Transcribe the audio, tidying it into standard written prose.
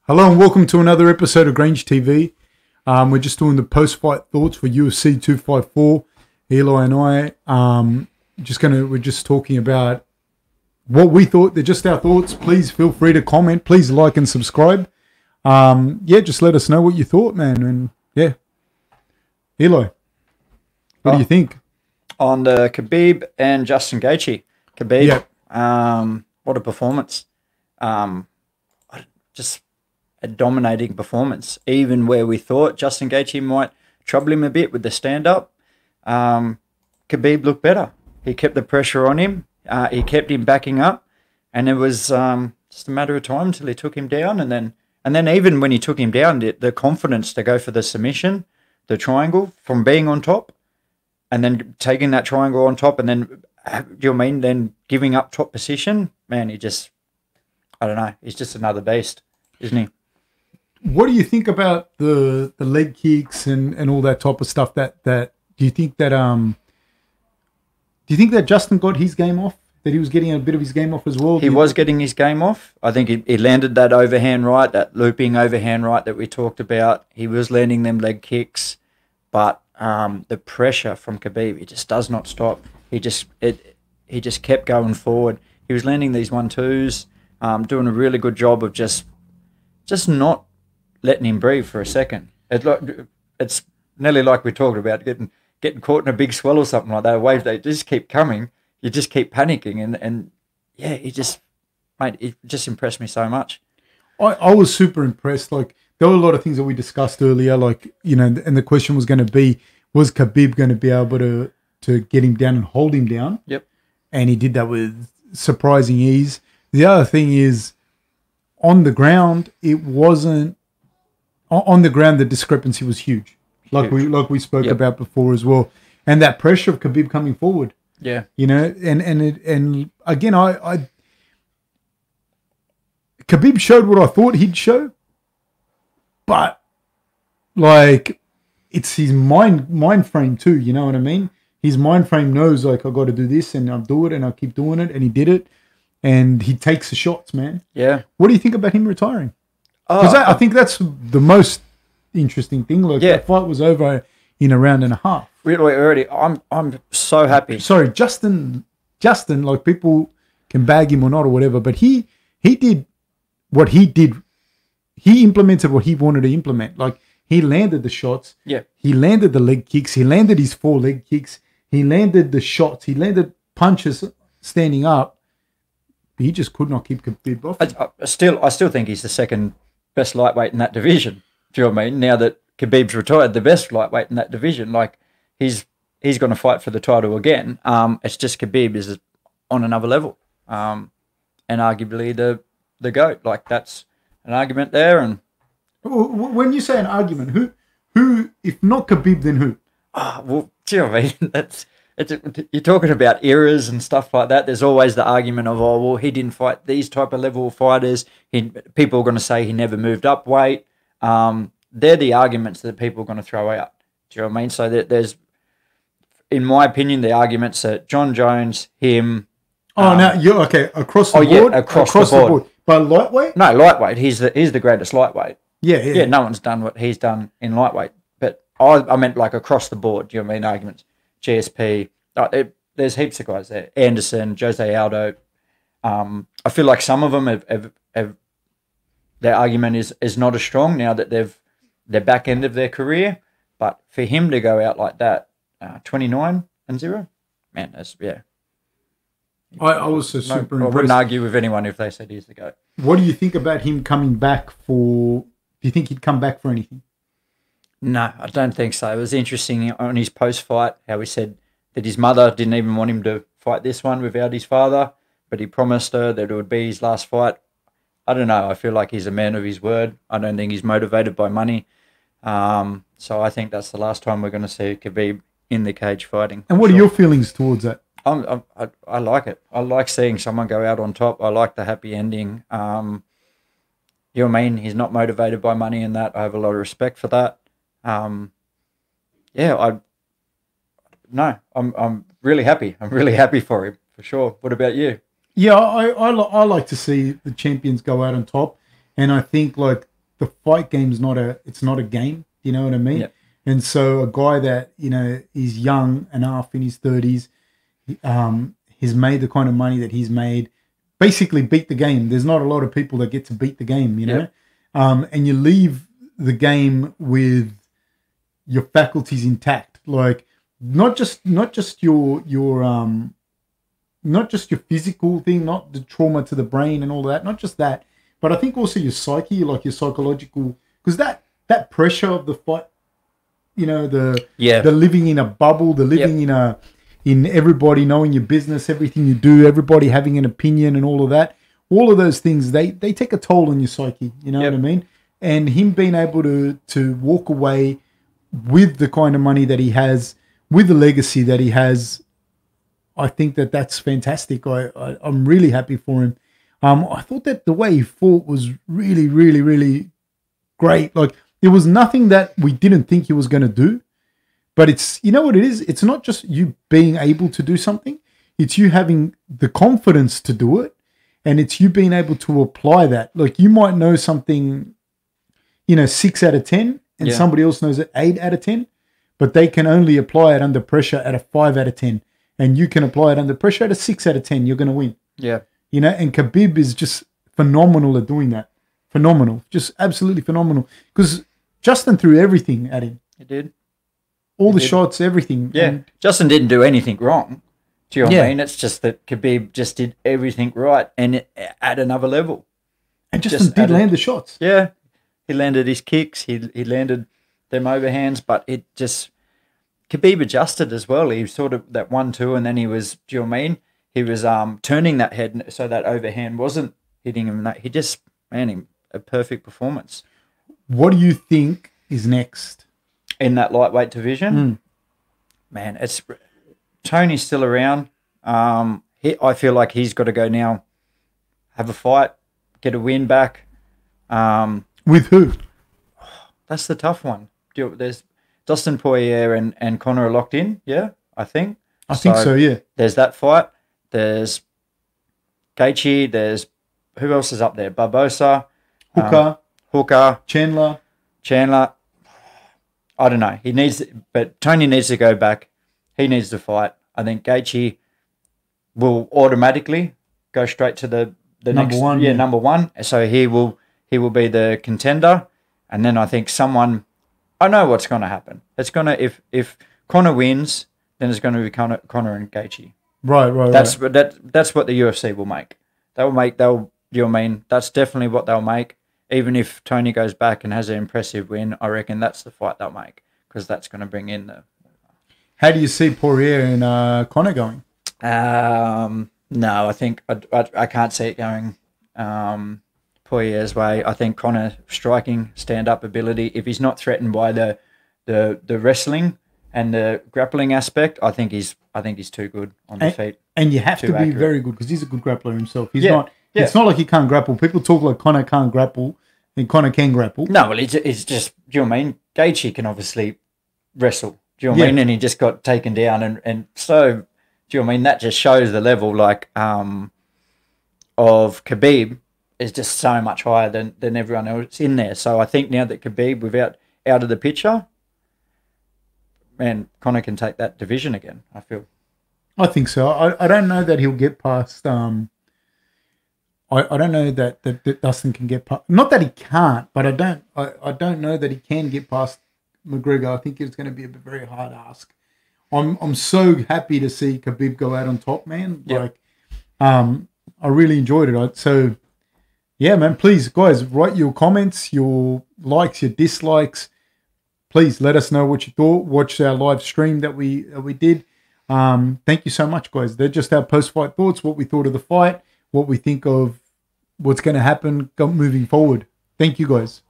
Hello and welcome to another episode of GrangeTV. We're just doing the post-fight thoughts for UFC 254. Eli and I, we're just talking about what we thought. They're just our thoughts. Please feel free to comment. Please like and subscribe. Just let us know what you thought, man. And yeah, Eli, what do you think on the Khabib and Justin Gaethje? Khabib, what a performance! Just a dominating performance. Even where we thought Justin Gaethje might trouble him a bit with the stand-up, Khabib looked better. He kept the pressure on him. He kept him backing up, and it was just a matter of time until he took him down. And then even when he took him down, the confidence to go for the submission, the triangle from being on top, and then taking that triangle on top, and then then giving up top position. Man, I don't know. He's just another beast, isn't he? What do you think about the leg kicks and all that type of stuff? Do you think that Justin got his game off? That he was getting a bit of his game off as well? He was getting his game off. I think he landed that overhand right, that looping overhand right that we talked about. He was landing them leg kicks, but the pressure from Khabib, it just does not stop. He just kept going forward. He was landing these 1-2s, doing a really good job of just not letting him breathe for a second. It's nearly like we talked about getting caught in a big swell or something like that. Waves, they just keep coming. You just keep panicking, and it just impressed me so much. I was super impressed. Like, there were a lot of things that we discussed earlier, like, and the question was going to be, was Khabib going to be able to get him down and hold him down? Yep. And he did that with surprising ease. The other thing is, on the ground, it wasn't. On the ground, the discrepancy was huge, like we spoke about before as well, and that pressure of Khabib coming forward. Yeah, and again, I Khabib showed what I thought he'd show, but like, it's his mind frame too. You know what I mean? His mind frame knows, like, I got to do this, and I'll do it, and I'll keep doing it, and he did it, and he takes the shots, man. Yeah. What do you think about him retiring? Because I think that's the most interesting thing. Like, that fight was over in a round and a half. Really, I'm so happy. Sorry, Justin, like, people can bag him or not or whatever, but he did what he did. He implemented what he wanted to implement. Like, he landed the shots. Yeah. He landed the leg kicks. He landed his 4 leg kicks. He landed the shots. He landed punches standing up. He just could not keep Khabib off. I still think he's the second best lightweight in that division. Do you know what I mean? Now that Khabib's retired, the best lightweight in that division, like, he's going to fight for the title again. It's just Khabib is on another level, and arguably the GOAT. Like, that's an argument there. And when you say an argument, who if not Khabib, then who? Well, do you know what I mean? You're talking about eras and stuff like that. There's always the argument of, he didn't fight these type of level of fighters. People are going to say he never moved up weight. They're the arguments that people are going to throw out. Do you know what I mean? So there's, in my opinion, the arguments that John Jones, him. Now you're okay across the board. Yeah, across the board. But lightweight? No, lightweight. He's the greatest lightweight. Yeah. No one's done what he's done in lightweight. But I meant, like, across the board. Do you know what I mean? Arguments. GSP. There's heaps of guys there. Anderson, Jose Aldo. I feel like some of them have their argument is not as strong now that they're back end of their career. But for him to go out like that, 29-0, man, that's I was so super impressed. I wouldn't argue with anyone if they said he's the GOAT. What do you think about him coming back for? Do you think he'd come back for anything? No, I don't think so. It was interesting on his post-fight how he said that his mother didn't even want him to fight this one without his father, but he promised her that it would be his last fight. I don't know. I feel like he's a man of his word. I don't think he's motivated by money. So I think that's the last time we're going to see Khabib in the cage fighting. And what are your feelings towards that? I like it. I like seeing someone go out on top. I like the happy ending. You know what I mean? He's not motivated by money and that. I have a lot of respect for that. I'm really happy. I'm really happy for him, for sure. What about you? Yeah, I like to see the champions go out on top. And I think, like, the fight game's not a game. You know what I mean? Yep. And so a guy that, you know, is young enough in his 30s, he's made the kind of money that he's made, basically beat the game. There's not a lot of people that get to beat the game, you know? Yep. And you leave the game with your faculties intact. Like not just your not just your physical thing, not the trauma to the brain and all that, not just that, but I think also your psyche, like your psychological, because that pressure of the fight, you know, the living in a bubble, the living in everybody knowing your business, everything you do, everybody having an opinion and all of that, all of those things, they take a toll on your psyche, you know what I mean? And him being able to walk away with the kind of money that he has, with the legacy that he has, I think that's fantastic. I'm really happy for him. I thought that the way he fought was really, really, really great. Like, there was nothing that we didn't think he was going to do. But it's, you know what it is? It's not just you being able to do something. It's you having the confidence to do it. And it's you being able to apply that. Like, you might know something, you know, 6 out of 10, and somebody else knows it 8 out of 10. But they can only apply it under pressure at a 5 out of 10. And you can apply it under pressure at a 6 out of 10. You're going to win. Yeah. You know, and Khabib is just phenomenal at doing that. Phenomenal. Just absolutely phenomenal. Because Justin threw everything at him. He did. All the shots, everything. Yeah. And Justin didn't do anything wrong. Do you know what I mean? It's just that Khabib just did everything right and at another level. And Justin did land the shots. Yeah. He landed his kicks. He landed them overhands, but it just... Khabib adjusted as well. He sort of that 1-2, and then he was, do you know what I mean? He was turning that head so that overhand wasn't hitting him. He just, man, a perfect performance. What do you think is next? In that lightweight division? Man, it's Tony's still around. I feel like he's got to go now, have a fight, get a win back. With who? That's the tough one. There's Dustin Poirier and Conor are locked in, I think. I think so, yeah. There's that fight. There's Gaethje. There's... Who else is up there? Barbosa. Hooker. Chandler. I don't know. But Tony needs to go back. He needs to fight. I think Gaethje will automatically go straight to the number next... one. Yeah, number one. So he will be the contender. And then I think someone... I know what's going to happen. It's going to... If Conor wins, then it's going to be Conor and Gaethje. Right. That's what the UFC will make. You know what I mean? That's definitely what they'll make. Even if Tony goes back and has an impressive win, I reckon that's the fight they'll make, because that's going to bring in the... How do you see Poirier and Conor going? No, I think I can't see it going Poirier's way. I think Conor striking, stand-up ability, if he's not threatened by the wrestling and the grappling aspect, I think he's too good on the feet. And you have to be very good, because he's a good grappler himself. He's not... Yeah. It's not like he can't grapple. People talk like Conor can't grapple, and Conor can grapple. No, well, it's just, do you know what I mean? Gaethje can obviously wrestle. Do you know what I mean? And he just got taken down. And so, do you know what I mean? That just shows the level, like, of Khabib is just so much higher than everyone else in there. So I think now that Khabib, out of the picture, man, Conor can take that division again, I feel. I think so. I don't know that he'll get past... I don't know that Dustin can get past... Not that he can't, but I don't know that he can get past McGregor. I think it's going to be a very hard ask. I'm so happy to see Khabib go out on top, man. Yep. I really enjoyed it. So, yeah, man, please, guys, write your comments, your likes, your dislikes. Please let us know what you thought. Watch our live stream that we did. Thank you so much, guys. They're just our post-fight thoughts, what we thought of the fight, what we think of what's going to happen moving forward. Thank you, guys.